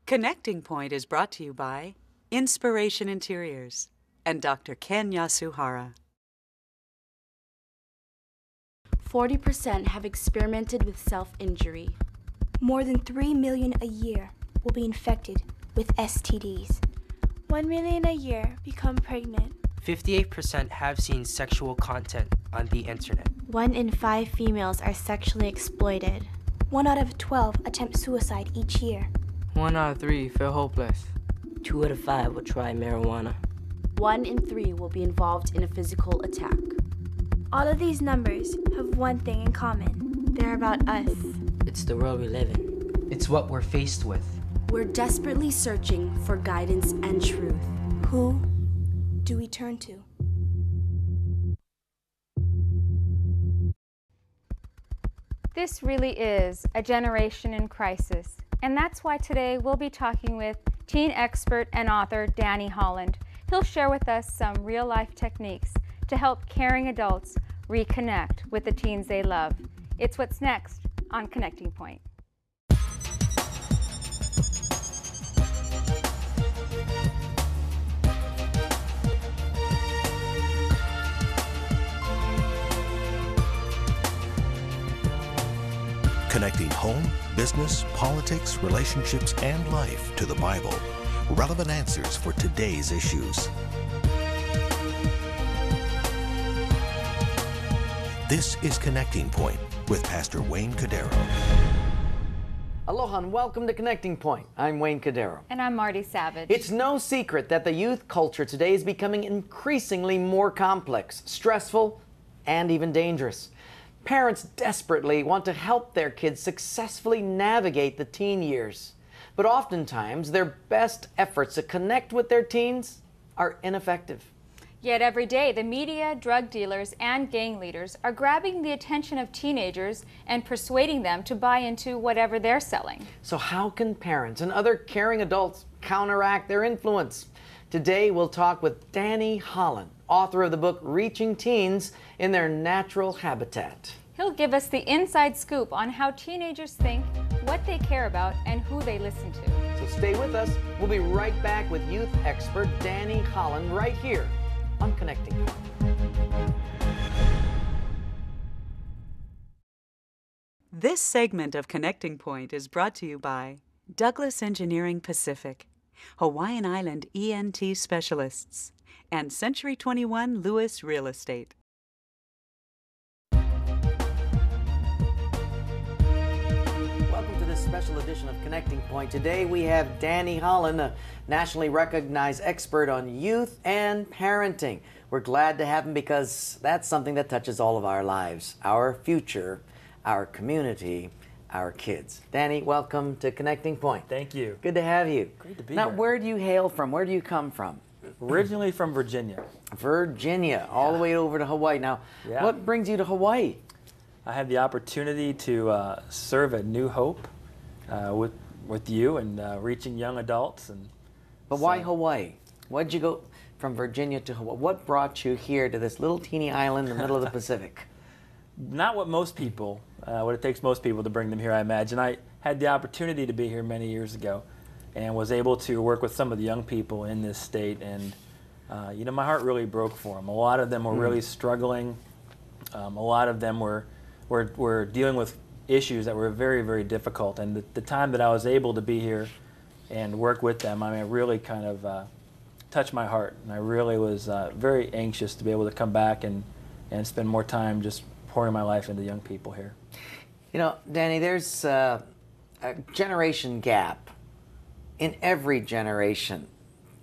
Connecting Point is brought to you by Inspiration Interiors and Dr. Ken Yasuhara. 40% have experimented with self-injury. More than 3 million a year will be infected with STDs. 1 million a year become pregnant. 58% have seen sexual content on the internet. 1 in 5 females are sexually exploited. 1 out of 12 attempt suicide each year. 1 out of 3 feel hopeless. 2 out of 5 will try marijuana. 1 in 3 will be involved in a physical attack. All of these numbers have one thing in common. They're about us. It's the world we live in. It's what we're faced with. We're desperately searching for guidance and truth. Who do we turn to? This really is a generation in crisis, and that's why today we'll be talking with teen expert and author Danny Holland. He'll share with us some real-life techniques to help caring adults reconnect with the teens they love. It's what's next on Connecting Point. Connecting home, business, politics, relationships, and life to the Bible. Relevant answers for today's issues. This is Connecting Point with Pastor Wayne Cordeiro. Aloha and welcome to Connecting Point. I'm Wayne Cordeiro. And I'm Marty Savage. It's no secret that the youth culture today is becoming increasingly more complex, stressful, and even dangerous. Parents desperately want to help their kids successfully navigate the teen years. But oftentimes, their best efforts to connect with their teens are ineffective. Yet every day, the media, drug dealers, and gang leaders are grabbing the attention of teenagers and persuading them to buy into whatever they're selling. So how can parents and other caring adults counteract their influence? Today, we'll talk with Danny Holland, author of the book Reaching Teens in Their Natural Habitat. He'll give us the inside scoop on how teenagers think, what they care about, and who they listen to. So stay with us. We'll be right back with youth expert Danny Holland right here on Connecting Point. This segment of Connecting Point is brought to you by Douglas Engineering Pacific, Hawaiian Island ENT Specialists, and Century 21 Lewis Real Estate. Welcome to this special edition of Connecting Point. Today we have Danny Holland, a nationally recognized expert on youth and parenting. We're glad to have him because that's something that touches all of our lives, our future, our community, our kids. Danny, welcome to Connecting Point. Thank you. Good to have you. Great to be now, here. where do you hail from? Where do you come from? Originally from Virginia. Virginia, all the way over to Hawaii. Now, what brings you to Hawaii? I had the opportunity to serve at New Hope with you and reaching young adults. But why Hawaii? Why'd you go from Virginia to Hawaii? What brought you here to this little teeny island in the middle of the Pacific? Not what most people, what it takes most people to bring them here, I imagine. I had the opportunity to be here many years ago and was able to work with some of the young people in this state, and my heart really broke for them. A lot of them were really struggling. A lot of them were dealing with issues that were very, very difficult, and the time that I was able to be here and work with them, I mean, it really kind of touched my heart, and I really was very anxious to be able to come back and spend more time just pouring my life into young people here. You know, Danny, there's a generation gap in every generation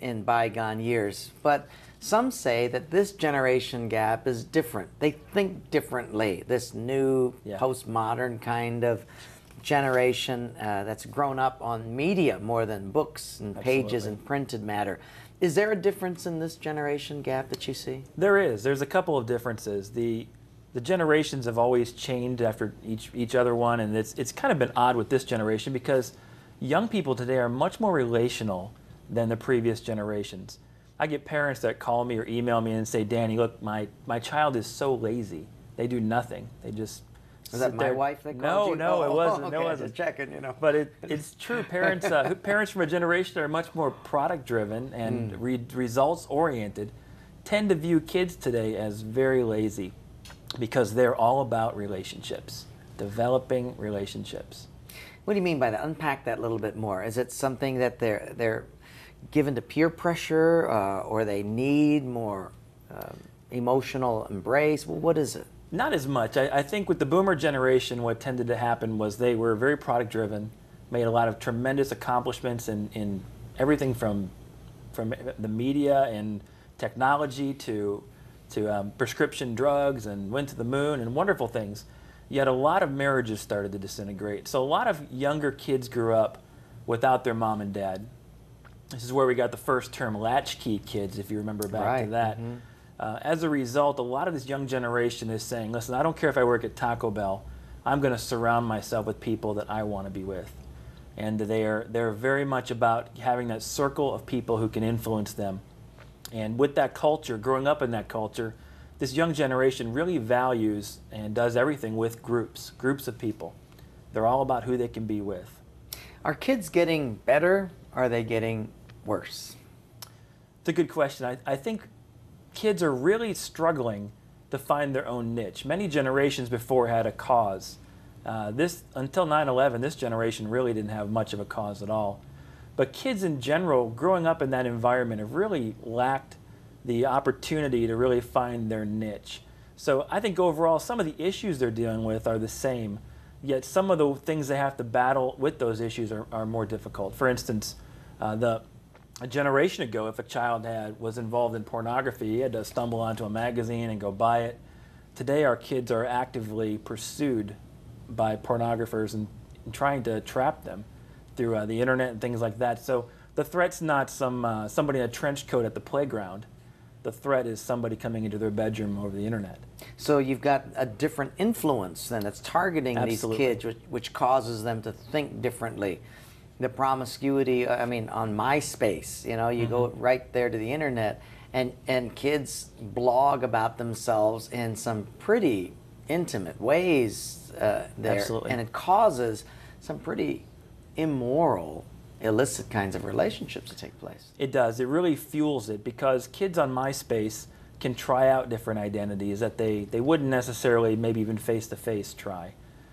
in bygone years, but some say that this generation gap is different. They think differently. This new postmodern kind of generation that's grown up on media more than books and pages and printed matter. Is there a difference in this generation gap that you see? There is. There's a couple of differences. The generations have always changed after each other one, and it's kind of been odd with this generation because young people today are much more relational than the previous generations. I get parents that call me or email me and say, Danny, look, my child is so lazy. They do nothing. They just Is that my wife that called you? No, it wasn't. Okay, No, it wasn't. just checking, you know. But it's true. Parents parents from a generation that are much more product-driven and results-oriented tend to view kids today as very lazy because they're all about relationships, developing relationships. What do you mean by that? Unpack that a little bit more. Is it something that they're given to peer pressure, or they need more emotional embrace? Well, what is it? Not as much. I think with the boomer generation, what tended to happen was they were very product driven, made a lot of tremendous accomplishments in everything from the media and technology to prescription drugs, and went to the moon and wonderful things. Yet a lot of marriages started to disintegrate. So a lot of younger kids grew up without their mom and dad. This is where we got the first term latchkey kids, if you remember back to that. As a result, a lot of this young generation is saying, listen, I don't care if I work at Taco Bell, I'm going to surround myself with people that I want to be with. And they're very much about having that circle of people who can influence them. And with that culture, growing up in that culture, this young generation really values and does everything with groups of people. They're all about who they can be with. Are kids getting better? Or are they getting worse? It's a good question. I think kids are really struggling to find their own niche. Many generations before had a cause. Until 9/11, this generation really didn't have much of a cause at all. But kids in general, growing up in that environment, have really lacked the opportunity to really find their niche. So I think overall, some of the issues they're dealing with are the same, yet some of the things they have to battle with those issues are more difficult. For instance, a generation ago, if a child was involved in pornography, he had to stumble onto a magazine and go buy it. Today, our kids are actively pursued by pornographers and trying to trap them through the internet and things like that. So the threat's not somebody in a trench coat at the playground. The threat is somebody coming into their bedroom over the internet. So you've got a different influence then that's targeting Absolutely. these kids, which causes them to think differently. The promiscuity, I mean, on MySpace, you know, you go right there to the internet, and kids blog about themselves in some pretty intimate ways there. Absolutely. And it causes some pretty immoral, illicit kinds of relationships to take place. It does. It really fuels it because kids on MySpace can try out different identities that they wouldn't necessarily, maybe even face-to-face, try.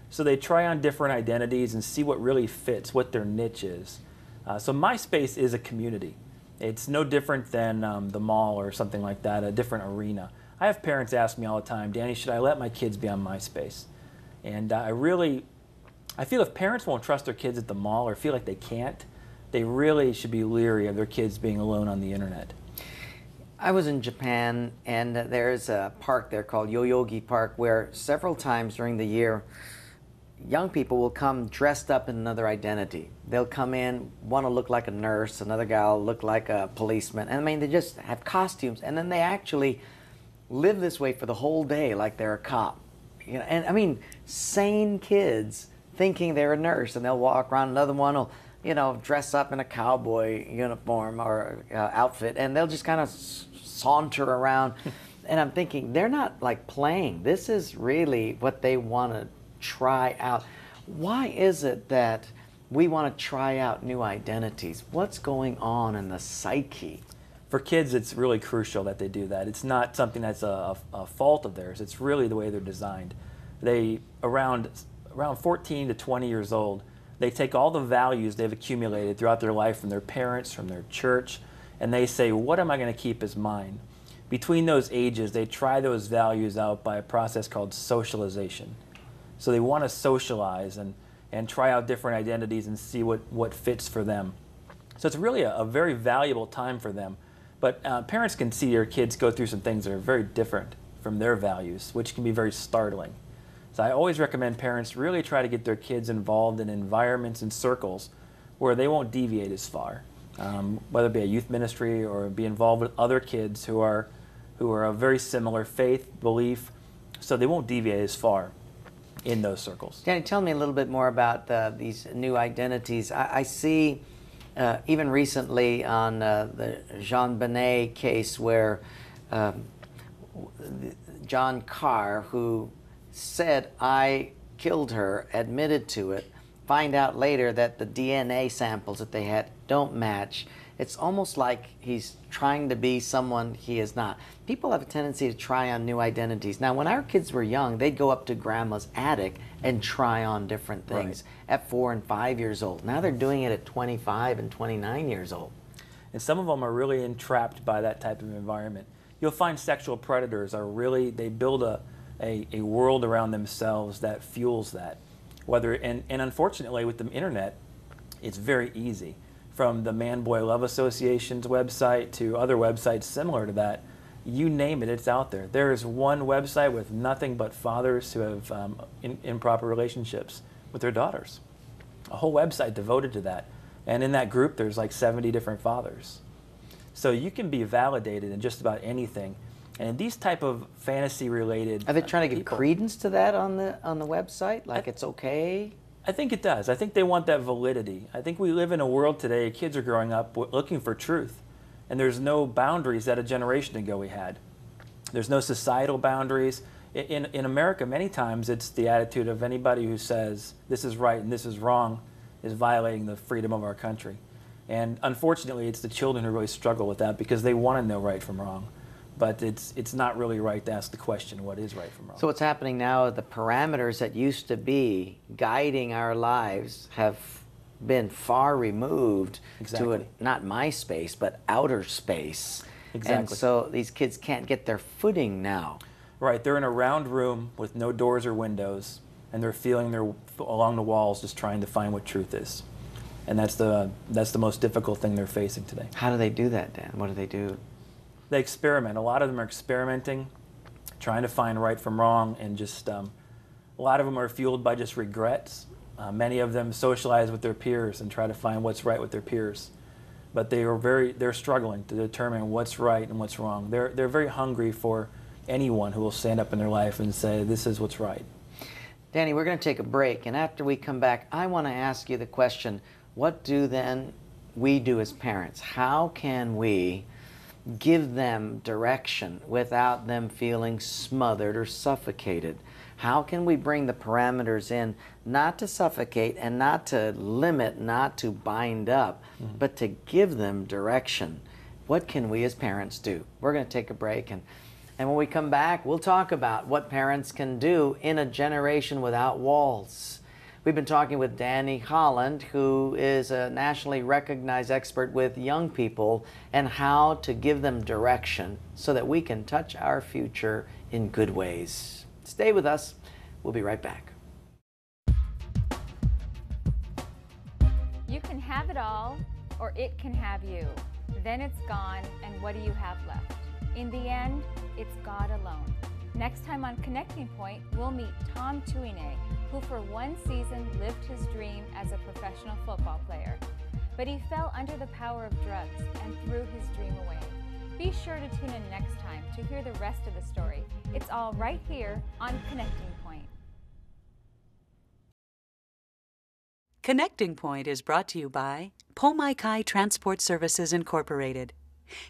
So they try on different identities and see what really fits, what their niche is. So MySpace is a community. It's no different than the mall or something like that, a different arena. I have parents ask me all the time, Danny, should I let my kids be on MySpace? And I feel if parents won't trust their kids at the mall or feel like they can't, they really should be leery of their kids being alone on the internet. I was in Japan, and there's a park there called Yoyogi Park where several times during the year, young people will come dressed up in another identity. They'll come in, one will look like a nurse, another guy will look like a policeman. And I mean, they just have costumes, and then they actually live this way for the whole day like they're a cop. You know, and I mean, sane kids thinking they're a nurse, and they'll walk around, another one will, you know, dress up in a cowboy uniform or outfit, and they'll just kind of saunter around. And I'm thinking, they're not like playing. This is really what they want to try out. Why is it that we want to try out new identities? What's going on in the psyche? For kids, it's really crucial that they do that. It's not something that's a fault of theirs. It's really the way they're designed. They, around 14 to 20 years old, they take all the values they've accumulated throughout their life from their parents, from their church, and they say, what am I going to keep as mine? Between those ages, they try those values out by a process called socialization. So they want to socialize and try out different identities and see what fits for them. So it's really a very valuable time for them. But parents can see their kids go through some things that are very different from their values, which can be very startling. So I always recommend parents really try to get their kids involved in environments and circles where they won't deviate as far, whether it be a youth ministry or be involved with other kids who are of very similar faith, belief, so they won't deviate as far in those circles. Danny, tell me a little bit more about these new identities. I see even recently on the Jean Benet case where John Carr, who said, I killed her, admitted to it, find out later that the DNA samples that they had don't match. It's almost like he's trying to be someone he is not. People have a tendency to try on new identities. Now, when our kids were young, they'd go up to grandma's attic and try on different things at 4 and 5 years old. Now they're doing it at 25 and 29 years old. And some of them are really entrapped by that type of environment. You'll find sexual predators are really, they build a world around themselves that fuels that. And unfortunately with the internet, it's very easy. From the Man-Boy Love Association's website to other websites similar to that, you name it, it's out there. There is one website with nothing but fathers who have improper relationships with their daughters. A whole website devoted to that. And in that group, there's like 70 different fathers. So you can be validated in just about anything. And these type of fantasy-related Are they trying to give credence to that on the website? Like it's okay? I think it does. I think they want that validity. I think we live in a world today, kids are growing up looking for truth. And there's no boundaries that a generation ago we had. There's no societal boundaries. In America, many times it's the attitude of anybody who says this is right and this is wrong is violating the freedom of our country. And unfortunately, it's the children who really struggle with that because they want to know right from wrong. But it's not really right to ask the question, what is right from wrong? So what's happening now, the parameters that used to be guiding our lives have been far removed to not MySpace, but outer space. Exactly. And so these kids can't get their footing now. Right, they're in a round room with no doors or windows, and they're feeling along the walls just trying to find what truth is. And that's the most difficult thing they're facing today. How do they do that, Dan? What do they do? They experiment. A lot of them are experimenting, trying to find right from wrong, and just a lot of them are fueled by just regrets. Many of them socialize with their peers and try to find what's right with their peers. But they're struggling to determine what's right and what's wrong. They're very hungry for anyone who will stand up in their life and say, this is what's right. Danny, we're going to take a break, and after we come back, I want to ask you the question, what do then we do as parents? How can we give them direction without them feeling smothered or suffocated? How can we bring the parameters in, not to suffocate and not to limit, not to bind up, but to give them direction? What can we as parents do? We're going to take a break, and when we come back, we'll talk about what parents can do in a generation without walls. We've been talking with Danny Holland, who is a nationally recognized expert with young people, and how to give them direction so that we can touch our future in good ways. Stay with us. We'll be right back. You can have it all, or it can have you. Then it's gone, and what do you have left? In the end, it's God alone. Next time on Connecting Point, we'll meet Tom Tuine, who for one season lived his dream as a professional football player. But he fell under the power of drugs and threw his dream away. Be sure to tune in next time to hear the rest of the story. It's all right here on Connecting Point. Connecting Point is brought to you by Pomaikai Transport Services Incorporated,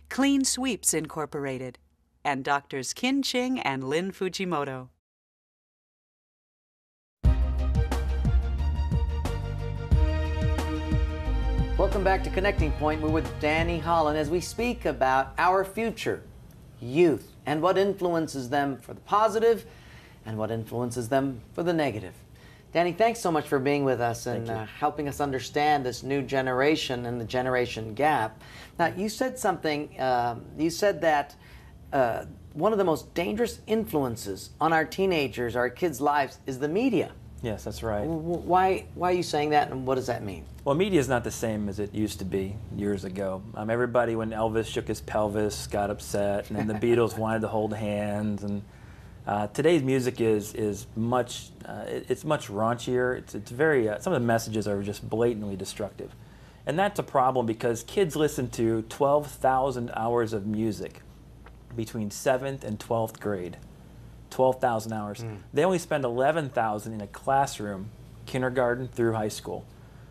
Clean Sweeps Incorporated, and Doctors Kin Ching and Lin Fujimoto. Welcome back to Connecting Point. We're with Danny Holland as we speak about our future, youth, and what influences them for the positive and what influences them for the negative. Danny, thanks so much for being with us and helping us understand this new generation and the generation gap. Now, you said something, you said that one of the most dangerous influences on our teenagers, our kids' lives, is the media. Yes, that's right. Why are you saying that, and what does that mean? Well, media is not the same as it used to be years ago. Everybody, when Elvis shook his pelvis, got upset, and then the Beatles wanted to hold hands. And today's music is much it's much raunchier. It's very some of the messages are just blatantly destructive, and that's a problem because kids listen to 12,000 hours of music between 7th and 12th grade. 12,000 hours. They only spend 11,000 in a classroom, kindergarten through high school.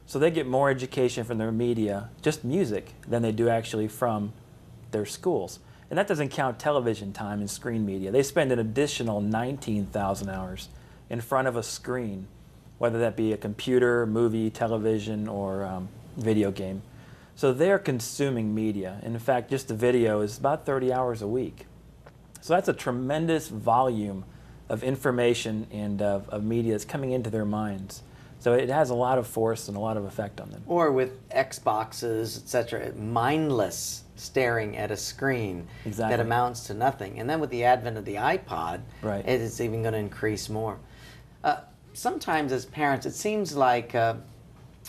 So they get more education from their media, just music, than they do actually from their schools. And that doesn't count television time and screen media. They spend an additional 19,000 hours in front of a screen, whether that be a computer, movie, television, or video game. So they're consuming media. And in fact, just the video is about 30 hours a week. So that's a tremendous volume of information and of media that's coming into their minds. So it has a lot of force and a lot of effect on them. Or with Xboxes, etc., mindless staring at a screen that amounts to nothing. And then with the advent of the iPod, it is even going to increase more. Sometimes as parents, it seems like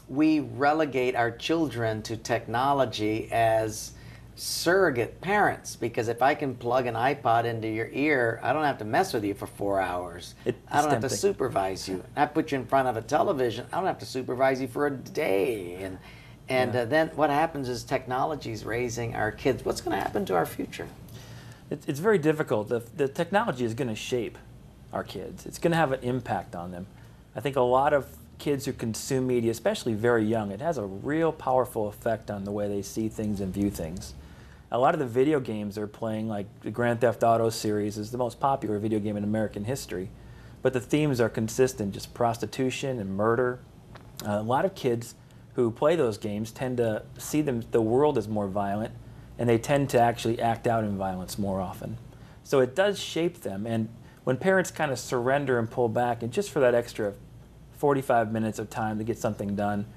we relegate our children to technology as surrogate parents, because if I can plug an iPod into your ear, I don't have to mess with you for 4 hours. I don't have to supervise you. I put you in front of a television, I don't have to supervise you for a day. And then what happens is technology's raising our kids. What's going to happen to our future? It's very difficult. The technology is going to shape our kids. It's going to have an impact on them. I think a lot of kids who consume media, especially very young, it has a real powerful effect on the way they see things and view things. A lot of the video games they're playing, like the Grand Theft Auto series, is the most popular video game in American history. But the themes are consistent, just prostitution and murder. A lot of kids who play those games tend to see the world as more violent, and they tend to actually act out in violence more often. So it does shape them, and when parents kind of surrender and pull back, and just for that extra 45 minutes of time to get something done,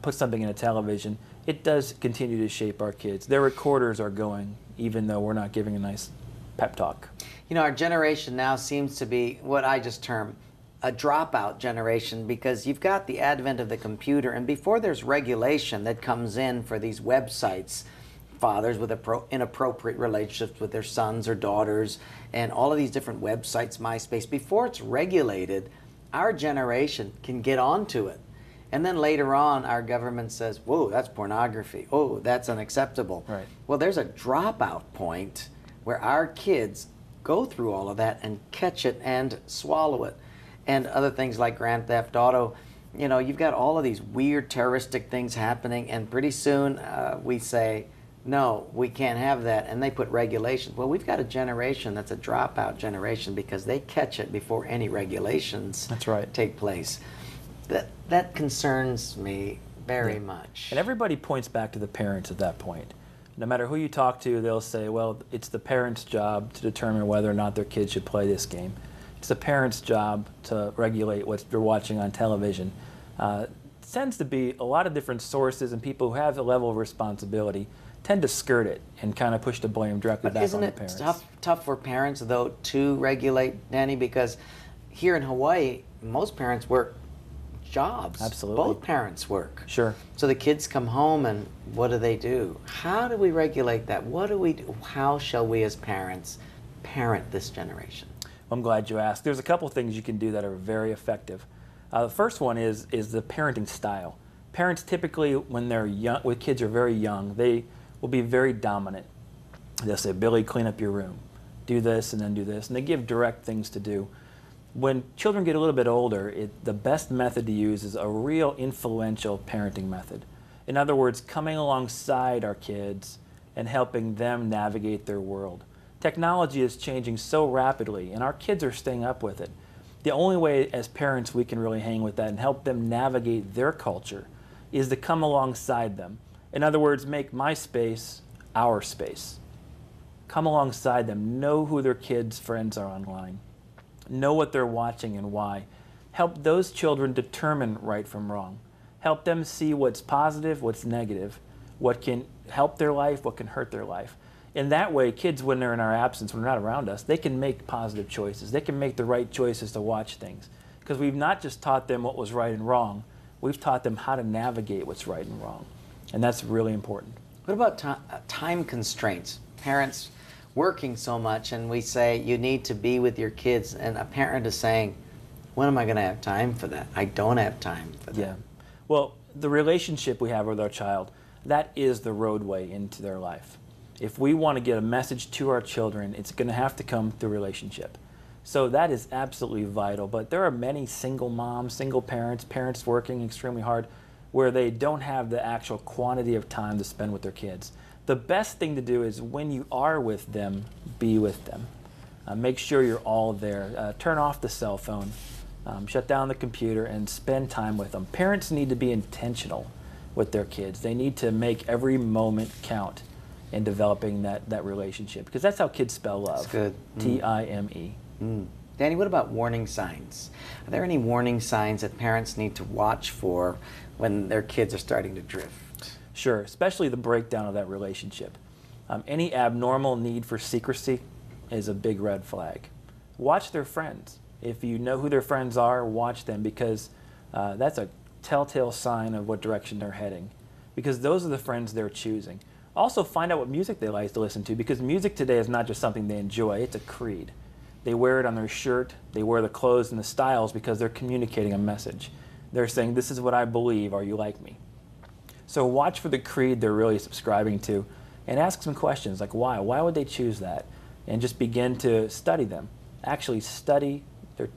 put something in a television, it does continue to shape our kids. Their recorders are going, even though we're not giving a nice pep talk. You know, our generation now seems to be what I just term a dropout generation, because you've got the advent of the computer, and before there's regulation that comes in for these websites, fathers with inappropriate relationships with their sons or daughters, and all of these different websites, MySpace, before it's regulated, our generation can get onto it. And then later on, our government says, whoa, that's pornography. Oh, that's unacceptable. Right. Well, there's a dropout point where our kids go through all of that and catch it and swallow it. And other things like Grand Theft Auto, you know, you've got all of these weird terroristic things happening, and pretty soon we say, no, we can't have that, and they put regulations. Well, we've got a generation that's a dropout generation because they catch it before any regulations take place. That concerns me very much. And everybody points back to the parents at that point. No matter who you talk to, they'll say, well, it's the parents' job to determine whether or not their kids should play this game. It's the parents' job to regulate what they're watching on television. It tends to be a lot of different sources, and people who have a level of responsibility tend to skirt it and kind of push the blame directly back on the parents. Isn't it tough for parents, though, to regulate, Danny? Because here in Hawaii, most parents work jobs. Absolutely. Both parents work. Sure. So the kids come home, and what do? How do we regulate that? What do we do? How shall we as parents parent this generation? I'm glad you asked. There's a couple things you can do that are very effective. The first one is the parenting style. Parents typically, when they're young, when kids are very young, they will be very dominant. They'll say, Billy, clean up your room. Do this and then do this. And they give direct things to do. When children get a little bit older, the best method to use is a real influential parenting method. In other words, coming alongside our kids and helping them navigate their world. Technology is changing so rapidly, and our kids are staying up with it. The only way as parents we can really hang with that and help them navigate their culture is to come alongside them. In other words, make my space our space. Come alongside them. Know who their kids' friends are online. Know what they're watching and why. Help those children determine right from wrong. Help them see what's positive, what's negative, what can help their life, what can hurt their life. In that way, kids, when they're in our absence, when they're not around us, they can make positive choices. They can make the right choices to watch things. Because we've not just taught them what was right and wrong, we've taught them how to navigate what's right and wrong. And that's really important. What about time constraints? Parents working so much, and we say you need to be with your kids, and a parent is saying, when am I going to have time for that? I don't have time for that. Yeah. Well, the relationship we have with our child, that is the roadway into their life. If we want to get a message to our children, it's going to have to come through relationship. So that is absolutely vital. But there are many single moms, single parents, parents working extremely hard, where they don't have the actual quantity of time to spend with their kids. The best thing to do is when you are with them, be with them. Make sure you're all there. Turn off the cell phone. Shut down the computer and spend time with them. Parents need to be intentional with their kids. They need to make every moment count in developing that relationship, because that's how kids spell love. That's good. T-I-M-E. Danny, what about warning signs? Are there any warning signs that parents need to watch for when their kids are starting to drift? Sure, especially the breakdown of that relationship. Any abnormal need for secrecy is a big red flag. Watch their friends. If you know who their friends are, watch them, because that's a telltale sign of what direction they're heading, because those are the friends they're choosing. Also, find out what music they like to listen to, because music today is not just something they enjoy, it's a creed. They wear it on their shirt, they wear the clothes and the styles because they're communicating a message. They're saying, this is what I believe, are you like me? So watch for the creed they're really subscribing to, and ask some questions like why? Why would they choose that? And just begin to study them. Actually study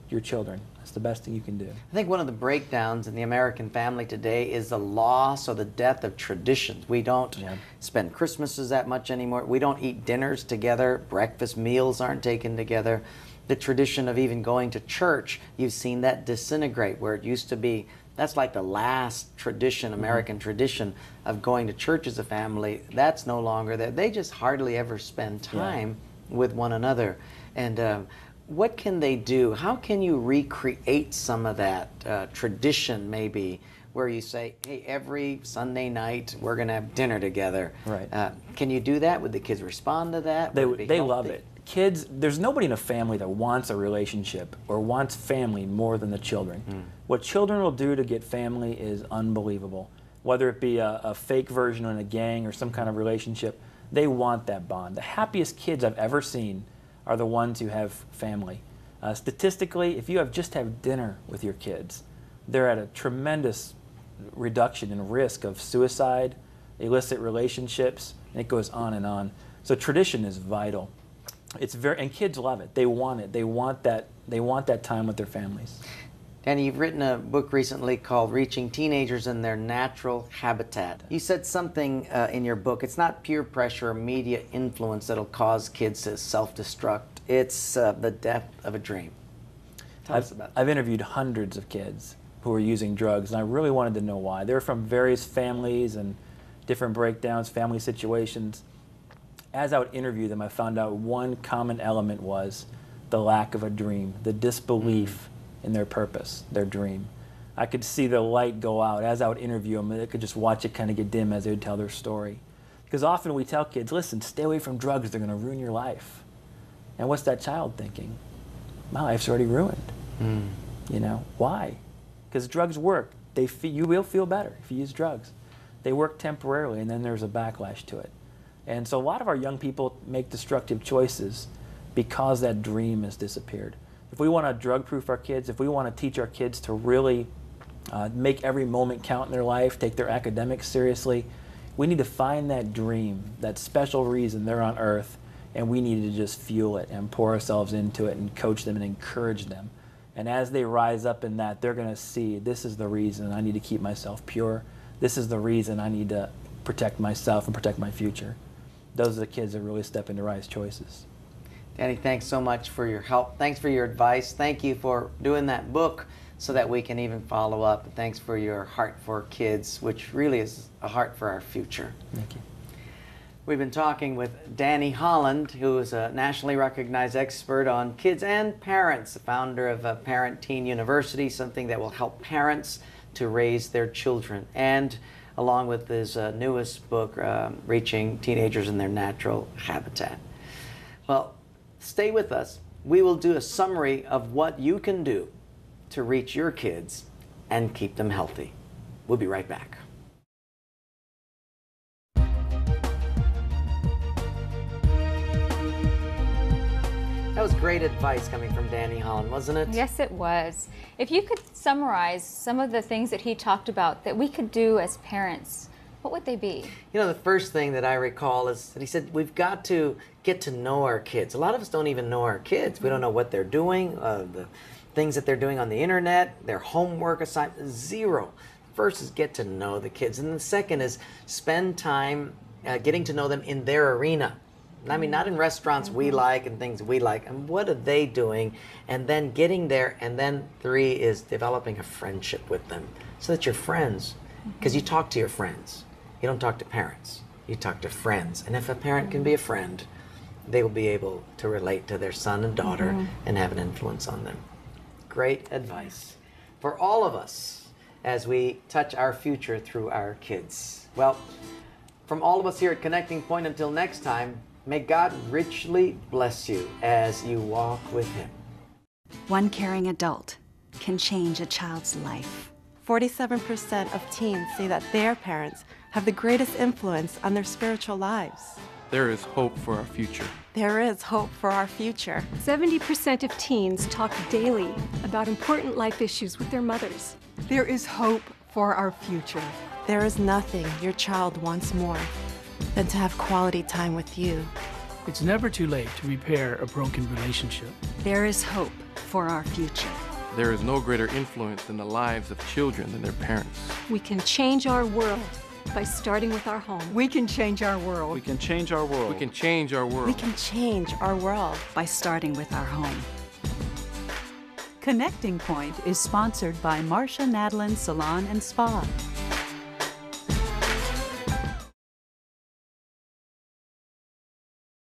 your children. That's the best thing you can do. I think one of the breakdowns in the American family today is the loss or the death of traditions. We don't spend Christmases that much anymore. We don't eat dinners together. Breakfast meals aren't taken together. The tradition of even going to church, you've seen that disintegrate, where it used to be, that's like the last tradition, American tradition of going to church as a family. That's no longer there. They just hardly ever spend time with one another. And what can they do? How can you recreate some of that tradition, maybe, where you say, hey, every Sunday night we're going to have dinner together? Right. Can you do that? Would the kids respond to that? They love it. Kids, there's nobody in a family that wants a relationship or wants family more than the children. What children will do to get family is unbelievable. Whether it be a fake version in a gang or some kind of relationship, they want that bond. The happiest kids I've ever seen are the ones who have family. Statistically, if you just have dinner with your kids, they're at a tremendous reduction in risk of suicide, illicit relationships, and it goes on and on. So tradition is vital. And kids love it. They want it. They want that time with their families. Danny, you've written a book recently called Reaching Teenagers in Their Natural Habitat. You said something in your book, it's not peer pressure or media influence that'll cause kids to self-destruct. It's the death of a dream. Tell us about that. I've interviewed hundreds of kids who are using drugs, and I really wanted to know why. They're from various families and different breakdowns, family situations. As I would interview them, I found out one common element was the lack of a dream, the disbelief in their purpose, their dream. I could see the light go out as I would interview them, and I could just watch it kind of get dim as they would tell their story. Because often we tell kids, listen, stay away from drugs, they're going to ruin your life. And what's that child thinking? My life's already ruined. You know, why? Because drugs work. You will feel better if you use drugs. They work temporarily, and then there's a backlash to it. And so a lot of our young people make destructive choices because that dream has disappeared. If we want to drug-proof our kids, if we want to teach our kids to really make every moment count in their life, take their academics seriously, we need to find that dream, that special reason they're on earth, and we need to just fuel it and pour ourselves into it and coach them and encourage them. And as they rise up in that, they're going to see, this is the reason I need to keep myself pure. This is the reason I need to protect myself and protect my future. Those are the kids that really step into right choices. Danny, thanks so much for your help. Thanks for your advice. Thank you for doing that book so that we can even follow up. Thanks for your heart for kids, which really is a heart for our future. Thank you. We've been talking with Danny Holland, who is a nationally recognized expert on kids and parents, the founder of Parent Teen University, something that will help parents to raise their children, and along with his newest book, Reaching Teenagers in Their Natural Habitat. Well, stay with us. We will do a summary of what you can do to reach your kids and keep them healthy. We'll be right back. That was great advice coming from Danny Holland, wasn't it? Yes, it was. If you could summarize some of the things that he talked about that we could do as parents, what would they be? You know, the first thing that I recall is that he said we've got to get to know our kids. A lot of us don't even know our kids. We don't know what they're doing, the things that they're doing on the internet, their homework assignments, zero. First is get to know the kids. And the second is spend time getting to know them in their arena. I mean, not in restaurants we like and things we like. And what are they doing? And then getting there. And then 3 is developing a friendship with them so that you're friends. Because you talk to your friends. You don't talk to parents. You talk to friends. And if a parent can be a friend, they will be able to relate to their son and daughter and have an influence on them. Great advice for all of us as we touch our future through our kids. Well, from all of us here at Connecting Point, until next time, may God richly bless you as you walk with Him. One caring adult can change a child's life. 47% of teens say that their parents have the greatest influence on their spiritual lives. There is hope for our future. There is hope for our future. 70% of teens talk daily about important life issues with their mothers. There is hope for our future. There is nothing your child wants more than to have quality time with you. It's never too late to repair a broken relationship. There is hope for our future. There is no greater influence in the lives of children than their parents. We can change our world by starting with our home. We can change our world. We can change our world. We can change our world. We can change our world by starting with our home. Connecting Point is sponsored by Marcia Nadlin Salon and Spa.